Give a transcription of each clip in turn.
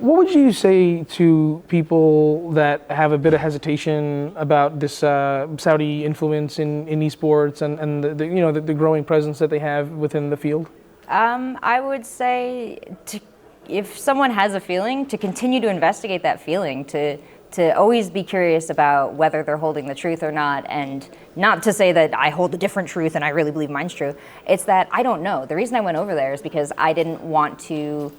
what would you say to people that have a bit of hesitation about this Saudi influence in esports and the growing presence that they have within the field? I would say if someone has a feeling, to continue to investigate that feeling, to always be curious about whether they're holding the truth or not, and not to say that I hold a different truth and I really believe mine's true. It's that I don't know. The reason I went over there is because I didn't want to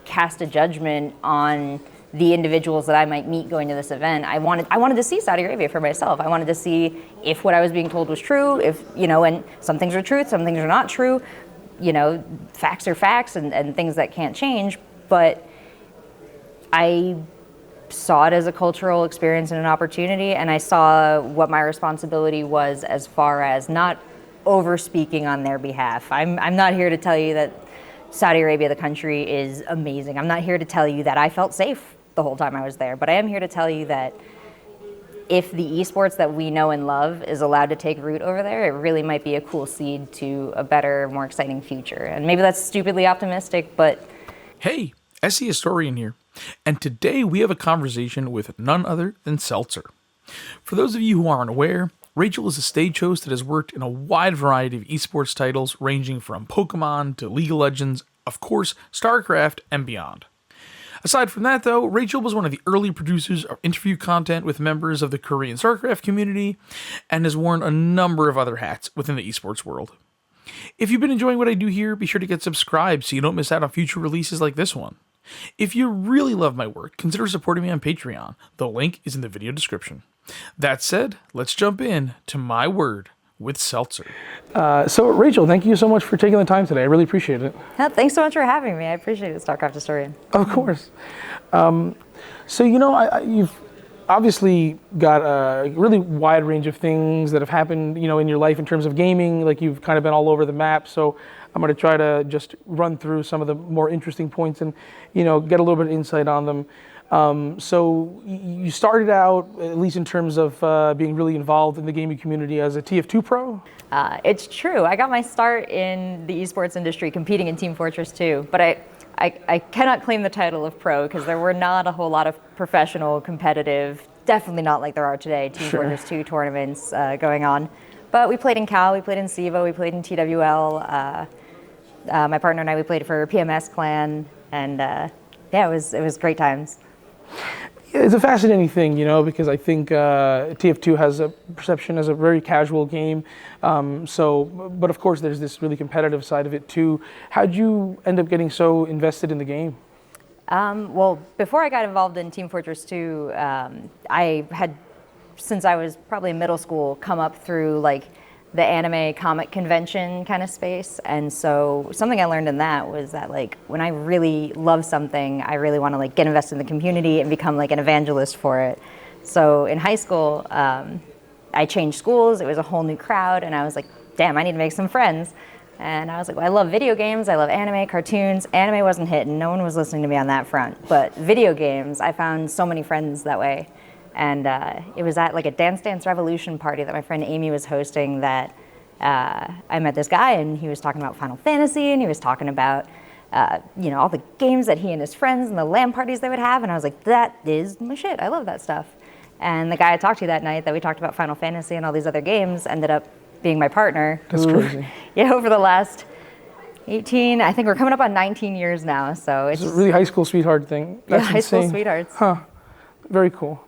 cast a judgment on the individuals that I might meet going to this event. I wanted to see Saudi Arabia for myself. I wanted to see if what I was being told was true, if, and some things are truth, some things are not true. Facts are facts and things that can't change, but I saw it as a cultural experience and an opportunity, and I saw what my responsibility was as far as not over speaking on their behalf. I'm not here to tell you that Saudi Arabia, the country, is amazing. I'm not here to tell you that I felt safe the whole time I was there, but I am here to tell you that if the esports that we know and love is allowed to take root over there, it really might be a cool seed to a better, more exciting future. And maybe that's stupidly optimistic, but... Hey, SC Historian here, and today we have a conversation with none other than Seltzer. For those of you who aren't aware, Rachel is a stage host that has worked in a wide variety of esports titles ranging from Pokemon to League of Legends, of course, StarCraft, and beyond. Aside from that, though, Rachel was one of the early producers of interview content with members of the Korean StarCraft community and has worn a number of other hats within the esports world. If you've been enjoying what I do here, be sure to get subscribed so you don't miss out on future releases like this one. If you really love my work, consider supporting me on Patreon. The link is in the video description. That said, let's jump in to my word with Seltzer. So Rachel, thank you so much for taking the time today. I really appreciate it. Thanks so much for having me. I appreciate it, StarCraft Historian. Of course. You've obviously got a really wide range of things that have happened, in your life in terms of gaming. Like, you've kind of been all over the map. So I'm going to try to just run through some of the more interesting points and, get a little bit of insight on them. So you started out, at least in terms of being really involved in the gaming community, as a TF2 pro? It's true. I got my start in the esports industry competing in Team Fortress 2, but I cannot claim the title of pro because there were not a whole lot of professional, competitive, definitely not like there are today, Team Fortress 2 tournaments going on. But we played in Cal, we played in SIVA, we played in TWL. My partner and I, we played for PMS Clan, and it was great times. It's a fascinating thing, because I think TF2 has a perception as a very casual game. But of course, there's this really competitive side of it too. How'd you end up getting so invested in the game? Well, before I got involved in Team Fortress 2, I had, since I was probably in middle school, come up through like the anime comic convention kind of space. And so something I learned in that was that, like, when I really love something, I really want to like get invested in the community and become like an evangelist for it. So in high school, I changed schools. It was a whole new crowd, and I was like, damn, I need to make some friends. And I was like, well, I love video games, I love anime, cartoons. Anime wasn't hitting, no one was listening to me on that front. But video games, I found so many friends that way. And it was at like a Dance Dance Revolution party that my friend Amy was hosting that I met this guy, and he was talking about Final Fantasy, and he was talking about all the games that he and his friends and the LAN parties they would have. And I was like, that is my shit, I love that stuff. And the guy I talked to that night that we talked about Final Fantasy and all these other games ended up being my partner. That's crazy. Yeah, over the last 18, I think we're coming up on 19 years now. So it's a really high school sweetheart thing. That's high insane. School sweethearts. Huh. Very cool.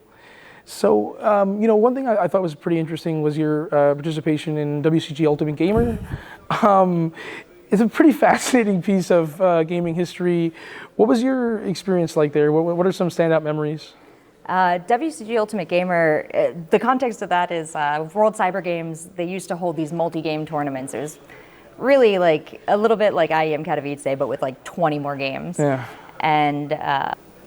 So, one thing I thought was pretty interesting was your participation in WCG Ultimate Gamer. It's a pretty fascinating piece of gaming history. What was your experience like there? What are some standout memories? WCG Ultimate Gamer, the context of that is World Cyber Games. They used to hold these multi-game tournaments. It was really like a little bit like IEM Katowice, but with like 20 more games. Yeah. And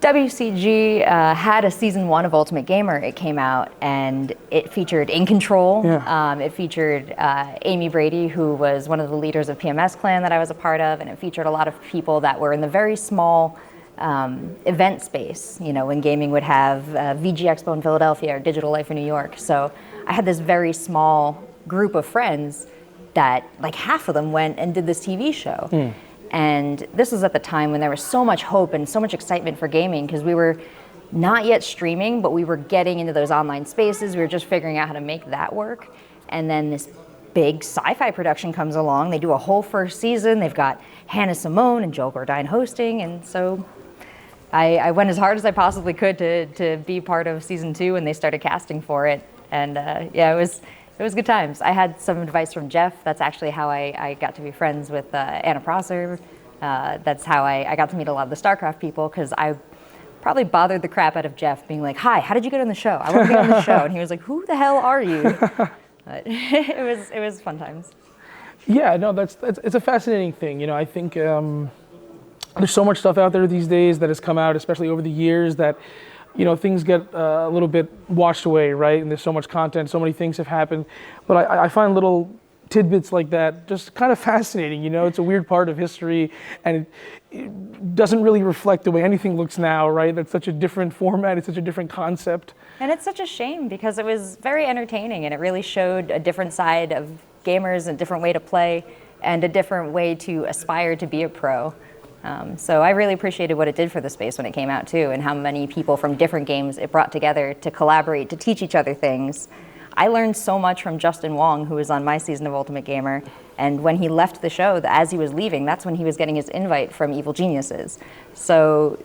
WCG had a season 1 of Ultimate Gamer. It came out, and it featured In Control. Yeah. It featured Amy Brady, who was one of the leaders of PMS Clan that I was a part of, and it featured a lot of people that were in the very small event space, when gaming would have VG Expo in Philadelphia or Digital Life in New York. So I had this very small group of friends that like half of them went and did this TV show. And this was at the time when there was so much hope and so much excitement for gaming, because we were not yet streaming, but we were getting into those online spaces. We were just figuring out how to make that work. And then this big sci-fi production comes along. They do a whole first season. They've got Hannah Simone and Joel Gordine hosting. And so I went as hard as I possibly could to be part of season 2 when they started casting for it. And yeah, it was good times. I had some advice from Jeff. That's actually how I got to be friends with Anna Prosser. That's how I got to meet a lot of the StarCraft people, because I probably bothered the crap out of Jeff, being like, "Hi, how did you get on the show? I want to be on the show." And he was like, "Who the hell are you?" But it was fun times. Yeah, no, it's a fascinating thing. I think there's so much stuff out there these days that has come out, especially over the years, that things get a little bit washed away, right? And there's so much content, so many things have happened. But I find little tidbits like that just kind of fascinating. It's a weird part of history, and it doesn't really reflect the way anything looks now, right? That's such a different format, it's such a different concept. And it's such a shame, because it was very entertaining, and it really showed a different side of gamers, a different way to play, and a different way to aspire to be a pro. So I really appreciated what it did for the space when it came out too, and how many people from different games it brought together to collaborate, to teach each other things. I learned so much from Justin Wong, who was on my season of Ultimate Gamer, and when he left the show, as he was leaving, that's when he was getting his invite from Evil Geniuses. So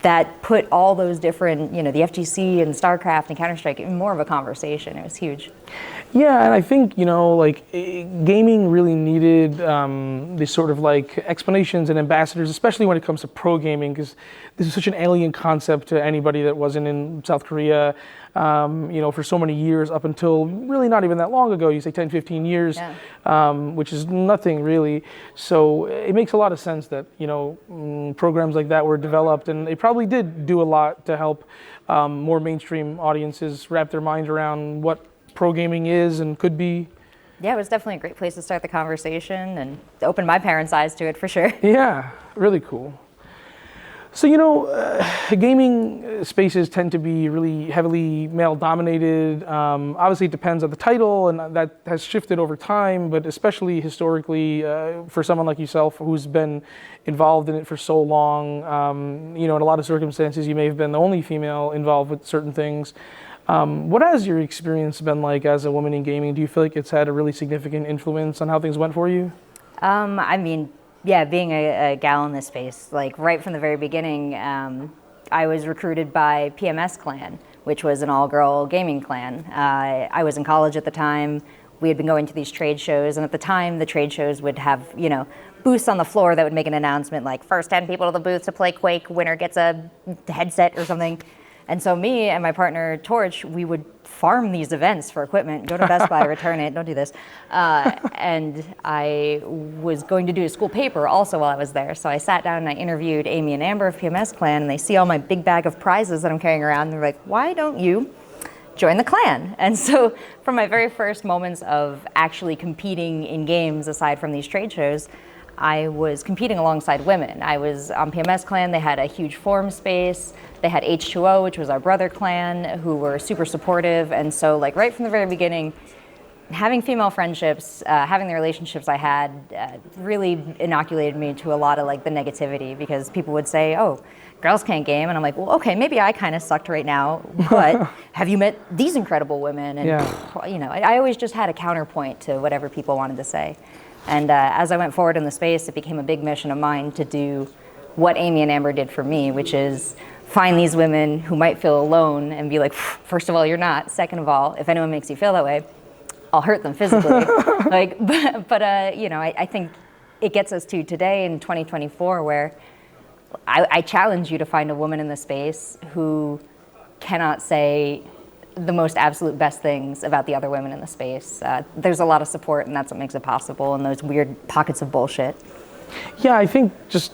that put all those different, the FGC and StarCraft and Counter-Strike in more of a conversation. It was huge. Yeah, and I think, gaming really needed these sort of explanations and ambassadors, especially when it comes to pro gaming, because this is such an alien concept to anybody that wasn't in South Korea, for so many years, up until really not even that long ago, you say 10, 15 years, yeah. Which is nothing really. So it makes a lot of sense that, programs like that were developed, and they probably did do a lot to help more mainstream audiences wrap their minds around what pro gaming is and could be. Yeah, it was definitely a great place to start the conversation and open my parents' eyes to it for sure. Yeah, really cool. So, gaming spaces tend to be really heavily male-dominated. Obviously, it depends on the title, and that has shifted over time, but especially historically, for someone like yourself who's been involved in it for so long, in a lot of circumstances, you may have been the only female involved with certain things. What has your experience been like as a woman in gaming? Do you feel like it's had a really significant influence on how things went for you? Yeah, being a gal in this space, right from the very beginning, I was recruited by PMS Clan, which was an all-girl gaming clan. I was in college at the time. We had been going to these trade shows, and at the time, the trade shows would have, booths on the floor that would make an announcement like, first 10 people to the booth to play Quake, winner gets a headset or something. And so me and my partner, Torch, we would farm these events for equipment, go to Best Buy, return it, don't do this. And I was going to do a school paper also while I was there. So I sat down and I interviewed Amy and Amber of PMS Clan, and they see all my big bag of prizes that I'm carrying around, and they're like, why don't you join the clan? And so from my very first moments of actually competing in games, aside from these trade shows, I was competing alongside women. I was on PMS Clan, they had a huge forum space. They had H2O, which was our brother clan, who were super supportive. And so right from the very beginning, having female friendships, having the relationships I had, really inoculated me to a lot of the negativity, because people would say, oh, girls can't game. And I'm like, well, okay, maybe I kind of sucked right now, but have you met these incredible women? And, yeah. I always just had a counterpoint to whatever people wanted to say. And as I went forward in the space, it became a big mission of mine to do what Amy and Amber did for me, which is find these women who might feel alone and be like, first of all, you're not. Second of all, if anyone makes you feel that way, I'll hurt them physically. I think it gets us to today in 2024, where I challenge you to find a woman in the space who cannot say the most absolute best things about the other women in the space. There's a lot of support, and that's what makes it possible, and those weird pockets of bullshit. Yeah, I think just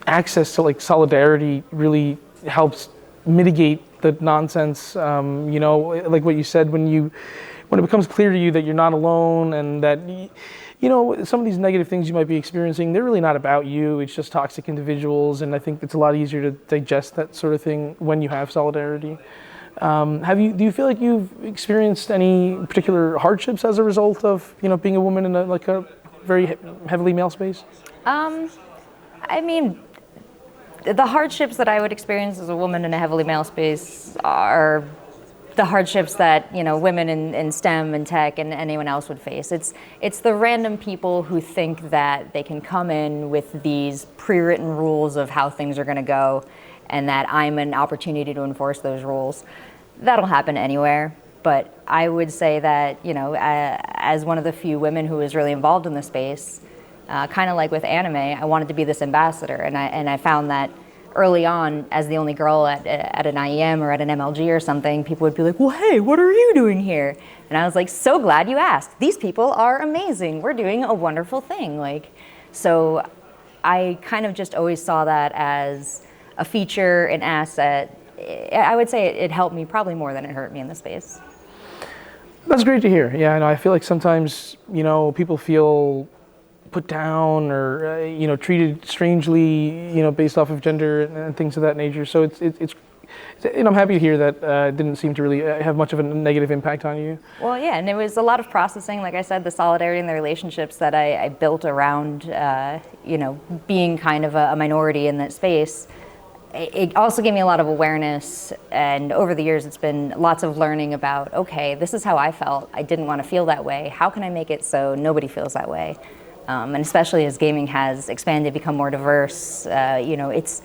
access to solidarity really helps mitigate the nonsense. Like what you said, when it becomes clear to you that you're not alone, and that some of these negative things you might be experiencing, they're really not about you. It's just toxic individuals, and I think it's a lot easier to digest that sort of thing when you have solidarity. Do you feel like you've experienced any particular hardships as a result of being a woman in a very heavily male space? I mean, the hardships that I would experience as a woman in a heavily male space are the hardships that women in STEM and tech and anyone else would face. It's the random people who think that they can come in with these pre-written rules of how things are going to go, and that I'm an opportunity to enforce those rules. That'll happen anywhere. But I would say that as one of the few women who is really involved in the space, kind of like with anime, I wanted to be this ambassador, and I found that early on, as the only girl at an IEM or at an MLG or something, people would be like, well, hey, what are you doing here? And I was like, so glad you asked. These people are amazing. We're doing a wonderful thing. So I kind of just always saw that as a feature, an asset. I would say it helped me probably more than it hurt me in the space. That's great to hear. Yeah, I feel like sometimes, people feel put down or treated strangely, based off of gender and things of that nature. So it's I'm happy to hear that it didn't seem to really have much of a negative impact on you. Well, yeah, and it was a lot of processing. Like I said, the solidarity and the relationships that I built around, being kind of a minority in that space. It also gave me a lot of awareness, and over the years it's been lots of learning about, okay, this is how I felt. I didn't want to feel that way. How can I make it so nobody feels that way? And especially as gaming has expanded, become more diverse, it's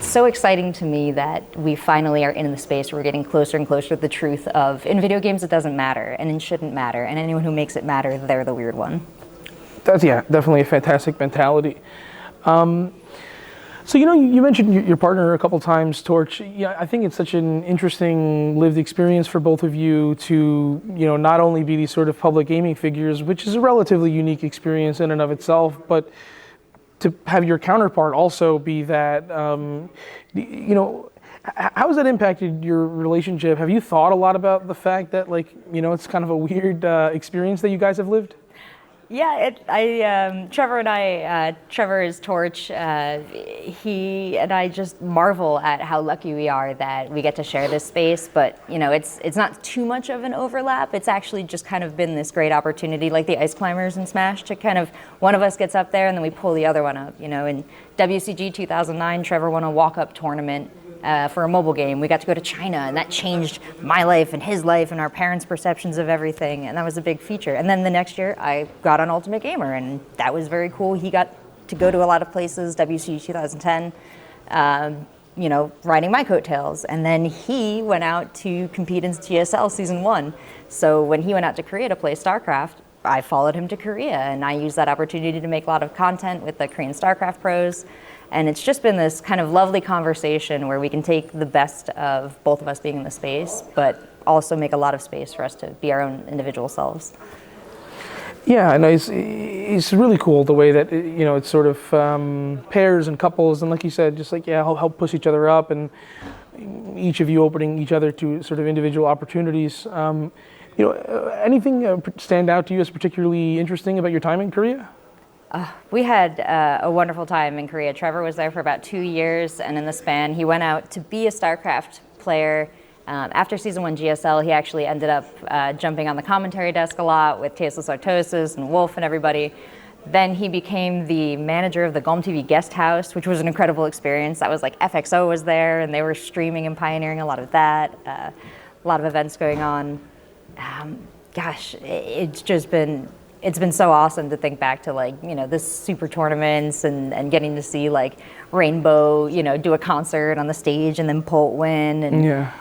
so exciting to me that we finally are in the space where we're getting closer and closer to the truth of, in video games it doesn't matter, and it shouldn't matter, and anyone who makes it matter, they're the weird one. That's, definitely a fantastic mentality. So, you mentioned your partner a couple times, Torch. Yeah, I think it's such an interesting lived experience for both of you to, not only be these sort of public gaming figures, which is a relatively unique experience in and of itself, but to have your counterpart also be that, how has that impacted your relationship? Have you thought a lot about the fact that, it's kind of a weird experience that you guys have lived? Yeah, Trevor and I, Trevor is Torch, he and I just marvel at how lucky we are that we get to share this space, but it's not too much of an overlap. It's actually just kind of been this great opportunity, like the ice climbers in Smash, to kind of, one of us gets up there and then we pull the other one up. In WCG 2009, Trevor won a walk-up tournament for a mobile game. We got to go to China, and that changed my life and his life and our parents' perceptions of everything, and that was a big feature. And then the next year, I got on Ultimate Gamer, and that was very cool. He got to go to a lot of places, WCG 2010, riding my coattails. And then he went out to compete in GSL Season 1. So when he went out to Korea to play StarCraft, I followed him to Korea, and I used that opportunity to make a lot of content with the Korean StarCraft pros. And it's just been this kind of lovely conversation where we can take the best of both of us being in the space, but also make a lot of space for us to be our own individual selves. Yeah, and it's really cool the way that it's sort of pairs and couples, and like you said, just help push each other up, and each of you opening each other to sort of individual opportunities. Anything stand out to you as particularly interesting about your time in Korea? We had a wonderful time in Korea. Trevor was there for about 2 years, and in the span, he went out to be a StarCraft player. After Season 1 GSL, he actually ended up jumping on the commentary desk a lot with Tasteless Artosis and Wolf and everybody. Then he became the manager of the GOM TV guest house, which was an incredible experience. That was FXO was there, and they were streaming and pioneering a lot of that. A lot of events going on. It's been so awesome to think back to this super tournaments and getting to see Rainbow, do a concert on the stage and then Polt win. And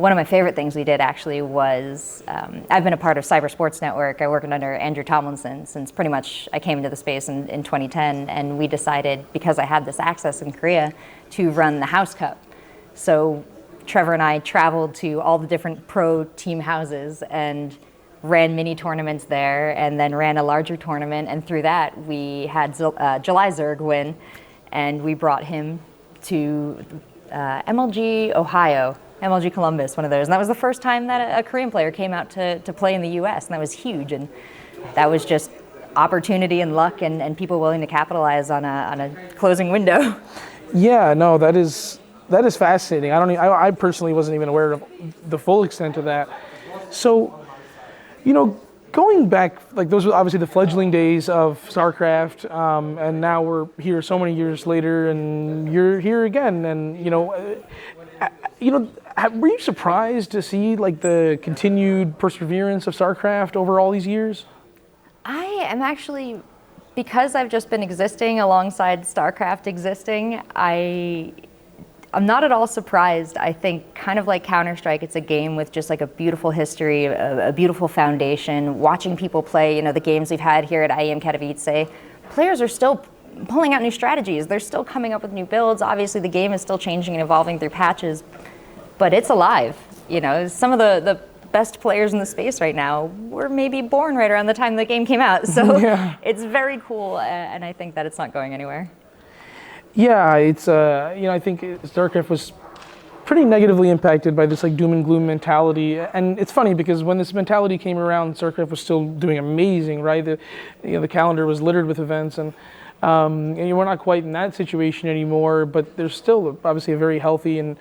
one of my favorite things we did actually was, I've been a part of Cyber Sports Network. I worked under Andrew Tomlinson since pretty much I came into the space in 2010, and we decided, because I had this access in Korea, to run the House Cup. So Trevor and I traveled to all the different pro team houses and ran mini tournaments there, and then ran a larger tournament, and through that we had July Zerg win, and we brought him to MLG Ohio, MLG Columbus, one of those, and that was the first time that a Korean player came out to play in the US, and that was huge, and that was just opportunity and luck and people willing to capitalize on a closing window. Yeah, no, that is fascinating. I personally wasn't even aware of the full extent of that. So, going back, like those were obviously the fledgling days of StarCraft, and now we're here so many years later, and you're here again. And were you surprised to see like the continued perseverance of StarCraft over all these years? I am actually, because I've just been existing alongside StarCraft existing, I'm not at all surprised. I think kind of like Counter-Strike, it's a game with just like a beautiful history, a beautiful foundation. Watching people play, the games we've had here at IEM Katowice, players are still pulling out new strategies. They're still coming up with new builds. Obviously, the game is still changing and evolving through patches, but it's alive. Some of the best players in the space right now were maybe born right around the time the game came out. So Yeah. It's very cool, and I think that it's not going anywhere. Yeah, it's I think StarCraft was pretty negatively impacted by this like doom and gloom mentality, and it's funny because when this mentality came around, StarCraft was still doing amazing, right? The calendar was littered with events, and we're not quite in that situation anymore. But there's still obviously a very healthy and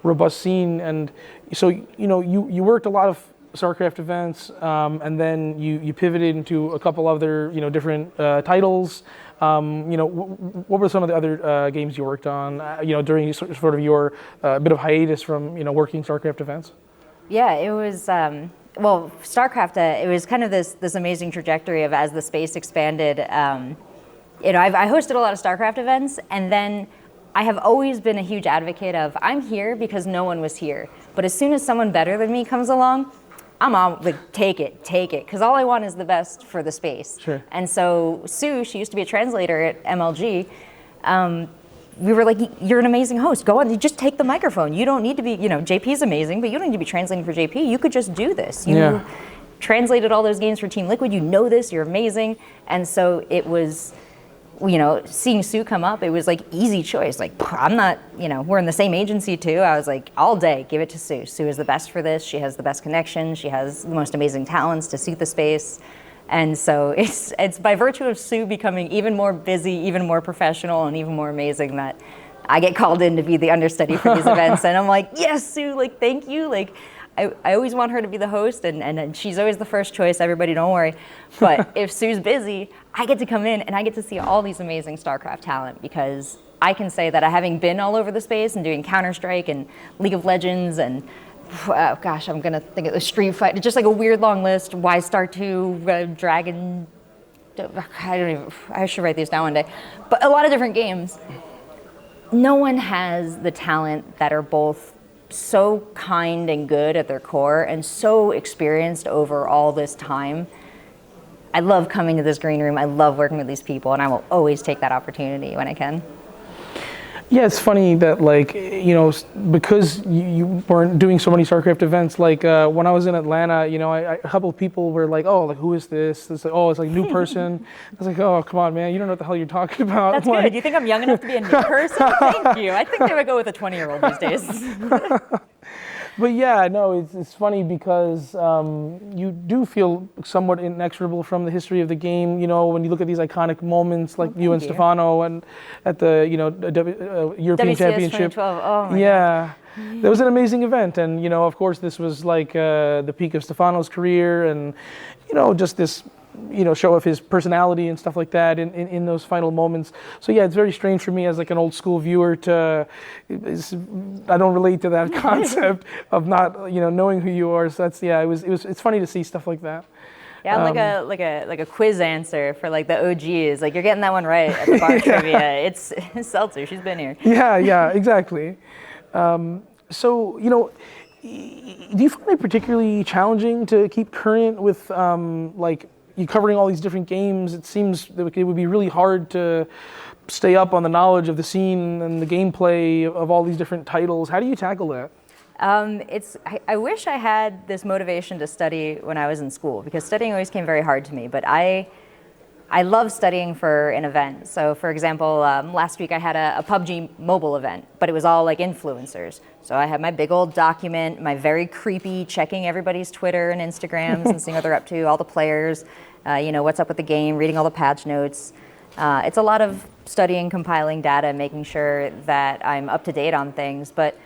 robust scene, and so you worked a lot of StarCraft events, and then you pivoted into a couple other different titles. What were some of the other games you worked on, during sort of your bit of hiatus from, working StarCraft events? Yeah, it was, StarCraft, it was kind of this amazing trajectory of as the space expanded. I hosted a lot of StarCraft events, and then I have always been a huge advocate of, I'm here because no one was here. But as soon as someone better than me comes along, I'm on, like, take it, because all I want is the best for the space. Sure. And so Sue, she used to be a translator at MLG. We were like, you're an amazing host. Go on, you just take the microphone. You don't need to be, JP's amazing, but you don't need to be translating for JP. You could just do this. You translated all those games for Team Liquid. You know this, you're amazing. And so it was, seeing Sue come up, it was like easy choice. Like, I'm not, we're in the same agency too. I was like, all day, give it to Sue. Sue is the best for this. She has the best connections. She has the most amazing talents to suit the space. And so it's by virtue of Sue becoming even more busy, even more professional, and even more amazing that I get called in to be the understudy for these events. And I'm like, yes, Sue, like, thank you. Like, I always want her to be the host, and she's always the first choice, everybody don't worry. But if Sue's busy, I get to come in and I get to see all these amazing StarCraft talent, because I can say that having been all over the space and doing Counter-Strike and League of Legends and, I'm gonna think of the Street Fighter, just like a weird long list, Y Star 2, Dragon, I should write these down one day. But a lot of different games. No one has the talent that are both so kind and good at their core and so experienced over all this time. I love coming to this green room. I love working with these people, and I will always take that opportunity when I can. Yeah, it's funny that because you weren't doing so many StarCraft events, when I was in Atlanta, a couple of people were like, oh, like, who is this? It's like, oh, it's like new person. I was like, oh, come on, man, you don't know what the hell you're talking about. That's good. Do you think I'm young enough to be a new person? Thank you. I think they would go with a 20-year-old these days. But yeah, no, it's funny because you do feel somewhat inexorable from the history of the game. When you look at these iconic moments like you and Stephano and at the European WCS Championship. 2012. Oh my God. That was an amazing event, and of course this was like the peak of Stephano's career, and just this show of his personality and stuff like that in those final moments. So yeah, it's very strange for me as like an old school viewer I don't relate to that concept of not knowing who you are. So it's funny to see stuff like that. Yeah, I'm like a quiz answer for like the OGs. Like, you're getting that one right at the bar trivia. It's Seltzer. She's been here. Yeah, exactly. So do you find it particularly challenging to keep current with you covering all these different games? It seems that it would be really hard to stay up on the knowledge of the scene and the gameplay of all these different titles. How do you tackle that? I wish I had this motivation to study when I was in school, because studying always came very hard to me, but I love studying for an event. So for example, last week I had a PUBG mobile event, but it was all like influencers. So I had my big old document, my very creepy, checking everybody's Twitter and Instagrams and seeing what they're up to, all the players, what's up with the game, reading all the patch notes. It's a lot of studying, compiling data, making sure that I'm up to date on things. But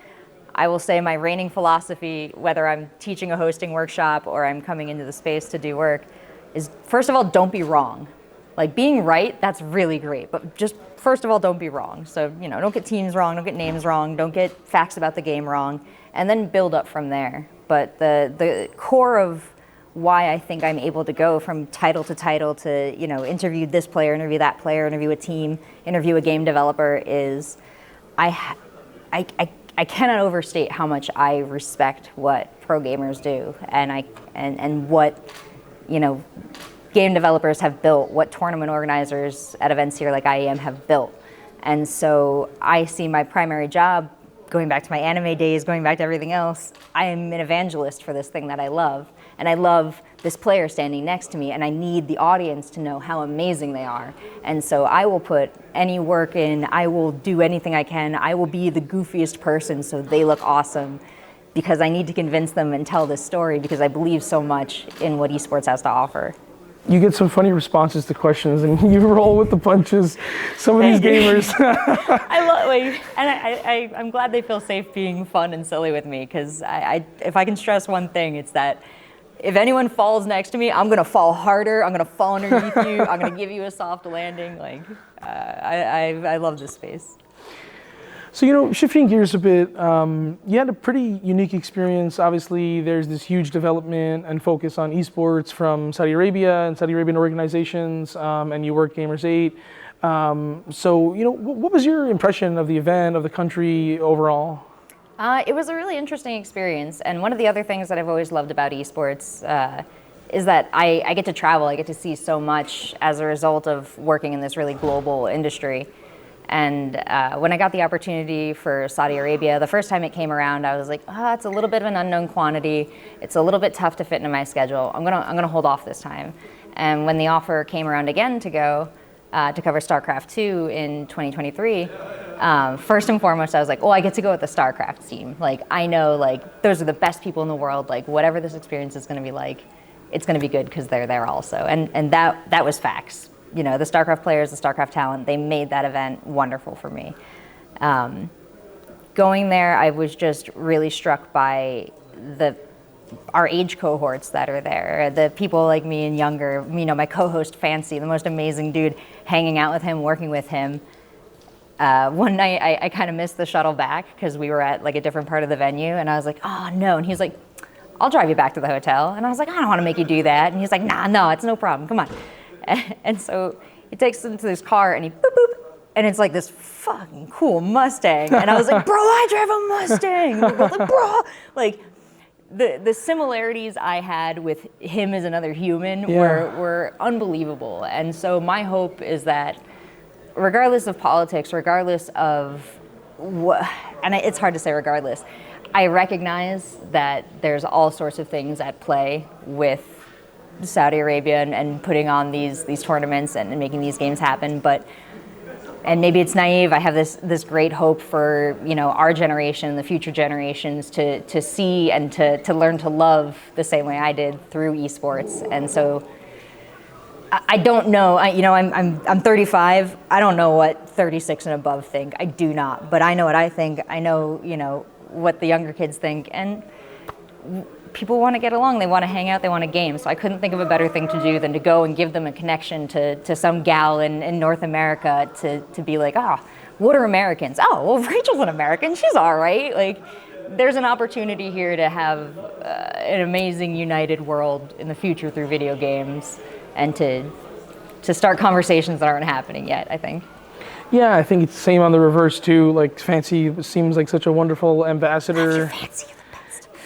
I will say my reigning philosophy, whether I'm teaching a hosting workshop or I'm coming into the space to do work, is first of all, don't be wrong. Like being right, that's really great, but just first of all, don't be wrong. So, don't get teams wrong, don't get names wrong, don't get facts about the game wrong, and then build up from there. But the core of why I think I'm able to go from title to title to, interview this player, interview that player, interview a team, interview a game developer is I cannot overstate how much I respect what pro gamers do and what, game developers have built, what tournament organizers at events here like IEM have built. And so I see my primary job, going back to my anime days, going back to everything else, I am an evangelist for this thing that I love. And I love this player standing next to me, and I need the audience to know how amazing they are. And so I will put any work in, I will do anything I can, I will be the goofiest person so they look awesome, because I need to convince them and tell this story because I believe so much in what esports has to offer. You get some funny responses to questions, and you roll with the punches. Some of these gamers. I love, and I'm glad they feel safe being fun and silly with me, because if I can stress one thing, it's that if anyone falls next to me, I'm gonna fall harder. I'm gonna fall underneath you. I'm gonna give you a soft landing. I love this space. So, shifting gears a bit, you had a pretty unique experience. Obviously, there's this huge development and focus on esports from Saudi Arabia and Saudi Arabian organizations, and you work Gamers 8. So, what was your impression of the event, of the country overall? It was a really interesting experience, and one of the other things that I've always loved about esports is that I get to travel, I get to see so much as a result of working in this really global industry. And when I got the opportunity for Saudi Arabia, the first time it came around, I was like, it's a little bit of an unknown quantity. It's a little bit tough to fit into my schedule. I'm gonna hold off this time. And when the offer came around again to go to cover StarCraft 2 in 2023, first and foremost, I was like, I get to go with the StarCraft team. Like, I know, those are the best people in the world. Like, whatever this experience is gonna be like, it's gonna be good because they're there also. And that was facts. The StarCraft players, the StarCraft talent, they made that event wonderful for me. Going there, I was just really struck by our age cohorts that are there, the people like me and younger, my co-host Fancy, the most amazing dude, hanging out with him, working with him. One night I kind of missed the shuttle back because we were at a different part of the venue, and I was like, oh no, and he's like, I'll drive you back to the hotel. And I was like, I don't want to make you do that. And he's like, no, it's no problem, come on. And so he takes us into this car and he boop, boop, and it's like this fucking cool Mustang. And I was like, bro, I drive a Mustang. And we're like, bro, the similarities I had with him as another human were unbelievable. And so my hope is that regardless of politics, regardless of what, and it's hard to say regardless, I recognize that there's all sorts of things at play with Saudi Arabia and putting on these tournaments and making these games happen, and maybe it's naive. I have this great hope for our generation, the future generations, to see and to learn to love the same way I did through esports. And so I don't know. I'm 35. I don't know what 36 and above think. I do not, but I know what I think. I know what the younger kids think, and people want to get along, they want to hang out, they want to game. So I couldn't think of a better thing to do than to go and give them a connection to some gal in North America to be like, what are Americans? Oh, well, Rachel's an American, she's all right. There's an opportunity here to have an amazing united world in the future through video games, and to start conversations that aren't happening yet, I think. Yeah, I think it's the same on the reverse too. Fancy seems like such a wonderful ambassador. Fancy.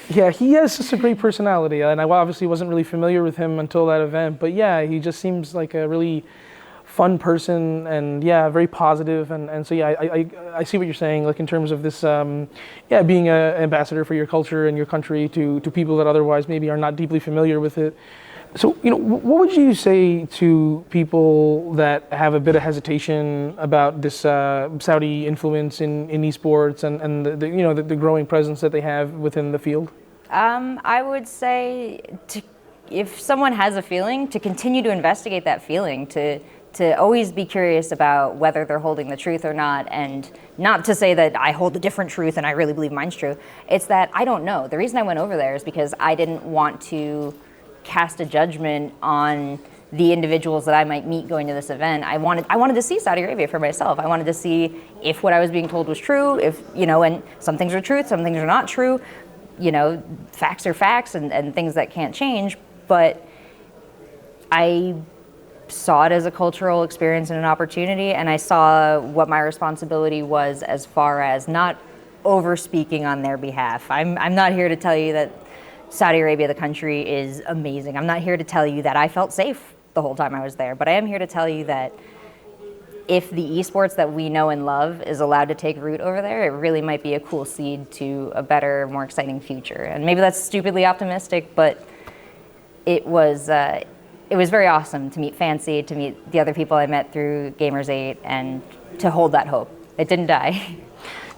Yeah, he has just a great personality, and I obviously wasn't really familiar with him until that event, but yeah, he just seems like a really fun person, and very positive, and so I see what you're saying, in terms of this, being an ambassador for your culture and your country to people that otherwise maybe are not deeply familiar with it. So, what would you say to people that have a bit of hesitation about this Saudi influence in esports and the growing presence that they have within the field? I would say if someone has a feeling, to continue to investigate that feeling, to always be curious about whether they're holding the truth or not, and not to say that I hold a different truth and I really believe mine's true. It's that I don't know. The reason I went over there is because I didn't want to cast a judgment on the individuals that I might meet going to this event. I wanted to see Saudi Arabia for myself. I wanted to see if what I was being told was true, if, and some things are truth, some things are not true. Facts are facts and things that can't change. But I saw it as a cultural experience and an opportunity, and I saw what my responsibility was as far as not over speaking on their behalf. I'm not here to tell you that Saudi Arabia, the country, is amazing. I'm not here to tell you that I felt safe the whole time I was there, but I am here to tell you that if the esports that we know and love is allowed to take root over there, it really might be a cool seed to a better, more exciting future. And maybe that's stupidly optimistic, but it was very awesome to meet Fancy, to meet the other people I met through Gamers 8, and to hold that hope. It didn't die.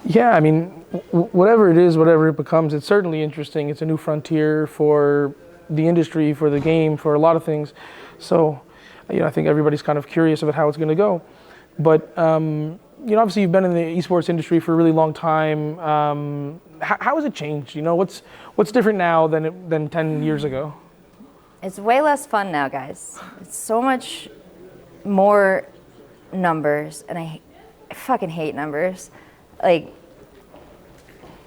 Yeah, I mean, whatever it is, whatever it becomes, it's certainly interesting. It's a new frontier for the industry, for the game, for a lot of things. So, I think everybody's kind of curious about how it's going to go. But, obviously you've been in the esports industry for a really long time. How has it changed? What's different now than 10 years ago? It's way less fun now, guys. It's so much more numbers, and I fucking hate numbers. Like,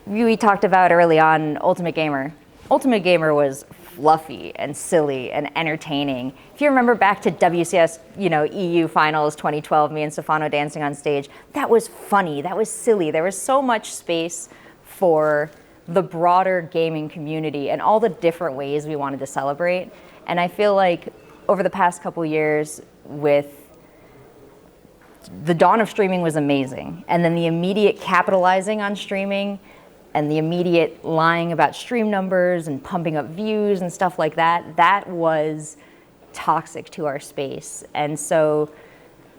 we talked about early on Ultimate Gamer. Ultimate Gamer was fluffy and silly and entertaining. If you remember back to WCS, EU Finals 2012, me and Stephano dancing on stage, that was funny, that was silly. There was so much space for the broader gaming community and all the different ways we wanted to celebrate. And I feel like over the past couple years, with the dawn of streaming was amazing, and then the immediate capitalizing on streaming and the immediate lying about stream numbers and pumping up views and stuff like that, that was toxic to our space. And so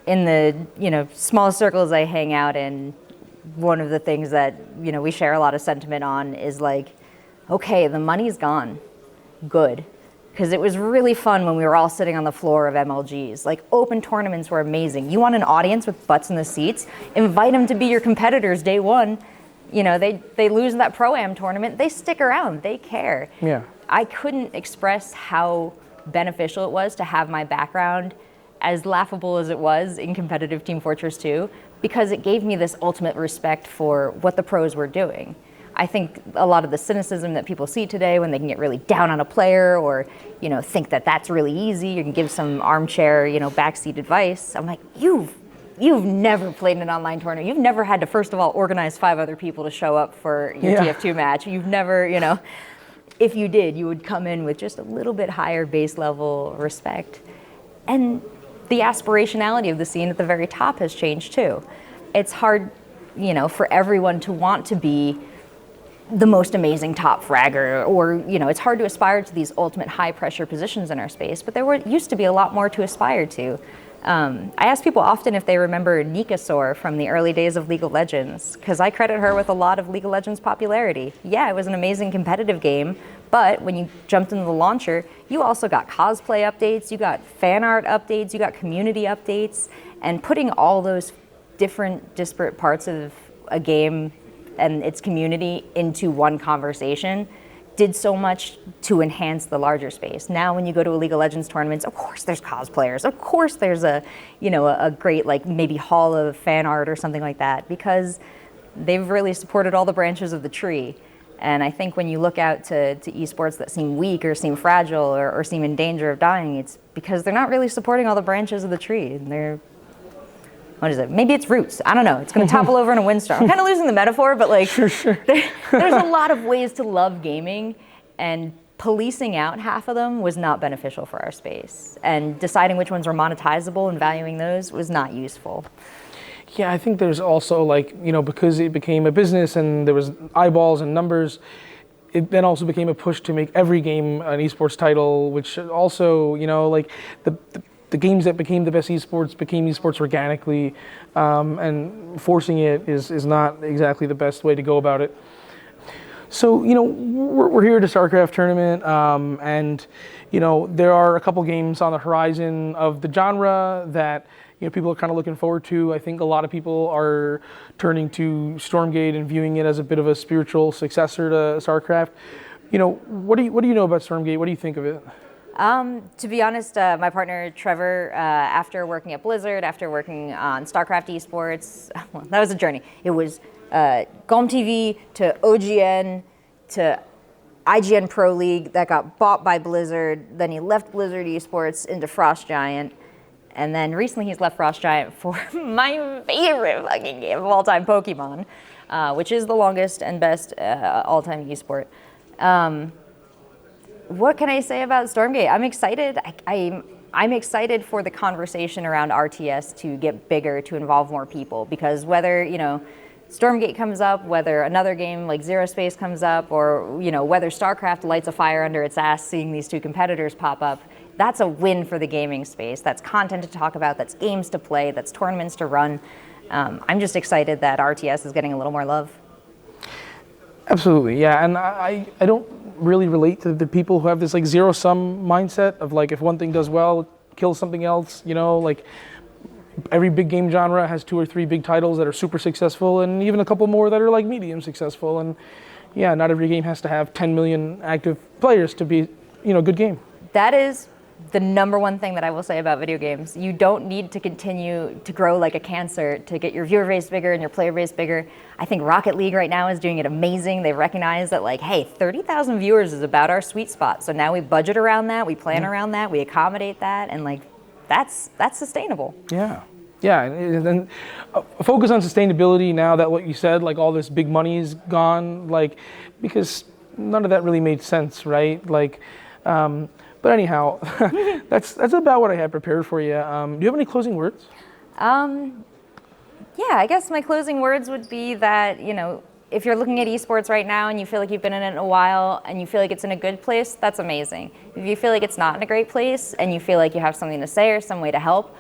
in the small circles I hang out in, one of the things that we share a lot of sentiment on is like, okay, the money's gone, good. Because it was really fun when we were all sitting on the floor of MLGs. Like, open tournaments were amazing. You want an audience with butts in the seats? Invite them to be your competitors day one. They lose in that Pro-Am tournament, they stick around, they care. Yeah. I couldn't express how beneficial it was to have my background, as laughable as it was in competitive Team Fortress 2, because it gave me this ultimate respect for what the pros were doing. I think a lot of the cynicism that people see today when they can get really down on a player or, think that that's really easy, you can give some armchair, backseat advice. I'm like, you've never played in an online tournament. You've never had to, first of all, organize 5 other people to show up for your TF2 match. You've never, if you did, you would come in with just a little bit higher base level respect. And the aspirationality of the scene at the very top has changed too. It's hard, for everyone to want to be the most amazing top fragger, or it's hard to aspire to these ultimate high pressure positions in our space, but there used to be a lot more to aspire to. I ask people often if they remember Nikasaur from the early days of League of Legends, because I credit her with a lot of League of Legends popularity. Yeah, it was an amazing competitive game, but when you jumped into the launcher, you also got cosplay updates, you got fan art updates, you got community updates, and putting all those different disparate parts of a game and its community into one conversation did so much to enhance the larger space. Now when you go to a League of Legends tournaments, of course there's cosplayers, of course there's a great maybe hall of fan art or something like that, because they've really supported all the branches of the tree. And I think when you look out to esports that seem weak or seem fragile or seem in danger of dying, it's because they're not really supporting all the branches of the tree. And they're, what is it? Maybe it's roots. I don't know. It's going to topple over in a windstorm. I'm kind of losing the metaphor, but there's a lot of ways to love gaming, and policing out half of them was not beneficial for our space. And deciding which ones were monetizable and valuing those was not useful. Yeah, I think there's also because it became a business and there was eyeballs and numbers, it then also became a push to make every game an esports title, which also, the games that became the best esports became esports organically, and forcing it is not exactly the best way to go about it. So, we're here at a StarCraft tournament, and, there are a couple games on the horizon of the genre that, people are kind of looking forward to. I think a lot of people are turning to Stormgate and viewing it as a bit of a spiritual successor to StarCraft. What do you know about Stormgate? What do you think of it? To be honest, my partner Trevor, after working at Blizzard, after working on StarCraft Esports, well, that was a journey. It was GOM TV to OGN to IGN Pro League that got bought by Blizzard. Then he left Blizzard Esports into Frost Giant. And then recently he's left Frost Giant for my favorite fucking game of all time, Pokemon, which is the longest and best all-time esport. What can I say about Stormgate? I'm excited. I'm excited for the conversation around RTS to get bigger, to involve more people, because whether, Stormgate comes up, whether another game like Zero Space comes up, or, whether StarCraft lights a fire under its ass seeing these two competitors pop up, that's a win for the gaming space. That's content to talk about, that's games to play, that's tournaments to run. I'm just excited that RTS is getting a little more love. Absolutely, yeah, and I don't really relate to the people who have this like zero-sum mindset of like if one thing does well, it kills something else, like every big game genre has 2 or 3 big titles that are super successful and even a couple more that are like medium successful, and yeah, not every game has to have 10 million active players to be, a good game. That is the number one thing that I will say about video games. You don't need to continue to grow like a cancer to get your viewer base bigger and your player base bigger. I think Rocket League right now is doing it amazing. They recognize that like, hey, 30,000 viewers is about our sweet spot. So now we budget around that, we plan around that, we accommodate that, and like that's sustainable. Yeah. Yeah, and focus on sustainability now that what you said, like all this big money is gone, like, because none of that really made sense, right? Like, but anyhow, that's about what I had prepared for you. Do you have any closing words? Yeah, I guess my closing words would be that, if you're looking at esports right now and you feel like you've been in it a while and you feel like it's in a good place, that's amazing. If you feel like it's not in a great place and you feel like you have something to say or some way to help,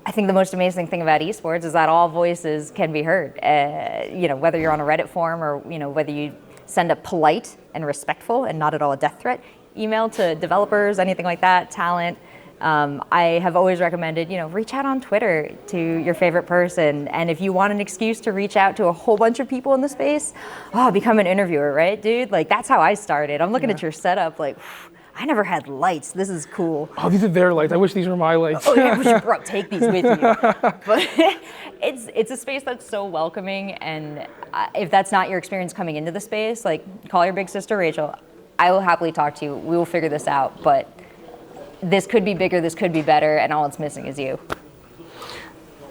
I think the most amazing thing about esports is that all voices can be heard. Whether you're on a Reddit forum or, whether you send a polite and respectful and not at all a death threat email to developers, anything like that, talent. I have always recommended, reach out on Twitter to your favorite person. And if you want an excuse to reach out to a whole bunch of people in the space, become an interviewer, right, dude? Like, that's how I started. I'm looking at your setup like, I never had lights. This is cool. Oh, these are their lights. I wish these were my lights. Oh, yeah, we should take these with you. But it's a space that's so welcoming. And if that's not your experience coming into the space, like, call your big sister, Rachel. I will happily talk to you. We will figure this out. But this could be bigger, this could be better, and all it's missing is you.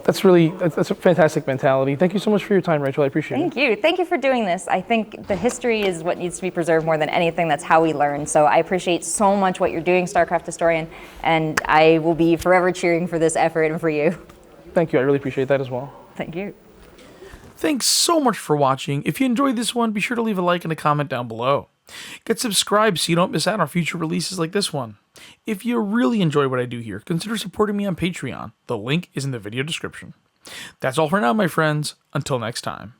That's a fantastic mentality. Thank you so much for your time, Rachel. I appreciate it. Thank you. Thank you for doing this. I think the history is what needs to be preserved more than anything. That's how we learn. So I appreciate so much what you're doing, StarCraft Historian, and I will be forever cheering for this effort and for you. Thank you. I really appreciate that as well. Thank you. Thanks so much for watching. If you enjoyed this one, be sure to leave a like and a comment down below. Get subscribed so you don't miss out on future releases like this one. If you really enjoy what I do here, consider supporting me on Patreon. The link is in the video description. That's all for now, my friends. Until next time.